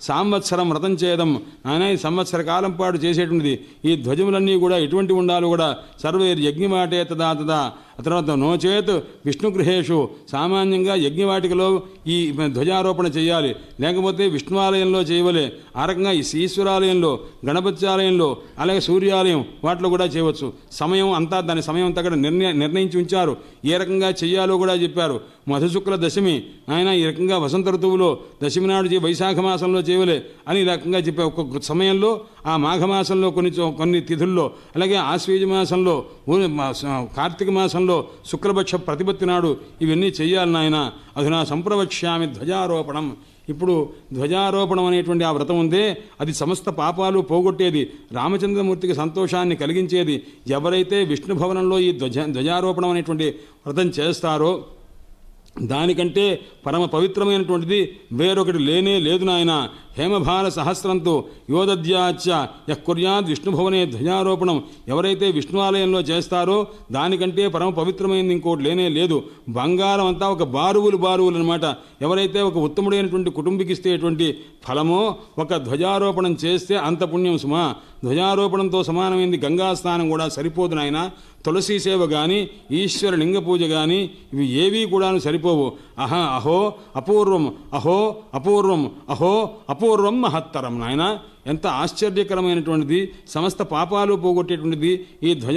సంవత్సరం వ్రతం చేయడం ఆయన ఈ సంవత్సర కాలం పాటు చేసేటువంటిది. ఈ ధ్వజములన్నీ కూడా ఎటువంటి ఉండాలి కూడా సర్వేర్ యజ్ఞవాటే తదా తదా. తర్వాత నోచేత్ విష్ణుగృహేషు సామాన్యంగా యజ్ఞవాటికలో ఈ ధ్వజారోపణ చేయాలి, లేకపోతే విష్ణువాలయంలో చేయవలే. ఆ రకంగా ఈ ఈశ్వరాలయంలో, గణపతి ఆలయంలో, అలాగే సూర్యాలయం వాటిలో కూడా చేయవచ్చు. సమయం అంతా దాని సమయం అంతా కూడా నిర్ణయించి ఉంచారు. ఏ రకంగా చెయ్యాలో కూడా చెప్పారు. మధుశుక్ల దశమి ఆయన ఈ రకంగా వసంత ఋతువులో దశమి నాడు వైశాఖ మాసంలో చేయవలే అని ఈ రకంగా చెప్పారు. ఒక్కొక్క సమయంలో ఆ మాఘమాసంలో కొన్ని తిథుల్లో, అలాగే ఆశ్వీజ మాసంలో, కార్తీక మాసంలో శుక్లపక్ష ప్రతిపత్తి నాడు ఇవన్నీ చెయ్యాలి నాయన. అధునా సంప్రవక్ష్యామి ధ్వజారోపణం. ఇప్పుడు ధ్వజారోపణం అనేటువంటి ఆ వ్రతం ఉందే అది సమస్త పాపాలు పోగొట్టేది, రామచంద్రమూర్తికి సంతోషాన్ని కలిగించేది. ఎవరైతే విష్ణు భవనంలో ఈ ధ్వజారోపణం అనేటువంటి వ్రతం చేస్తారో దానికంటే పరమ పవిత్రమైనటువంటిది వేరొకటి లేనే లేదు నాయన. హేమభార సహస్రంతో యోదద్యాచ్య యఃకుర్యాద్ విష్ణుభవనే ధ్వజారోపణం. ఎవరైతే విష్ణువాలయంలో చేస్తారో దానికంటే పరమ పవిత్రమైనది ఇంకోటి లేనే లేదు. బంగారం అంతా ఒక బారువులు అనమాట. ఎవరైతే ఒక ఉత్తముడైనటువంటి కుటుంబికి ఇస్తేటువంటి ఫలమో ఒక ధ్వజారోపణం చేస్తే అంత పుణ్యం సుమా. ధ్వజారోపణంతో సమానమైంది గంగా స్నానం కూడా సరిపోదు నాయన. తులసీ సేవ కానీ, ఈశ్వర లింగ పూజ కానీ ఇవి ఏవీ కూడా సరిపోవు. అహో అపూర్వం, అహో అపూర్వం, అహో అపూర్వం మహత్తరం నాయన. ఎంత ఆశ్చర్యకరమైనటువంటిది, సమస్త పాపాలు పోగొట్టేటువంటిది ఈ ధ్వజ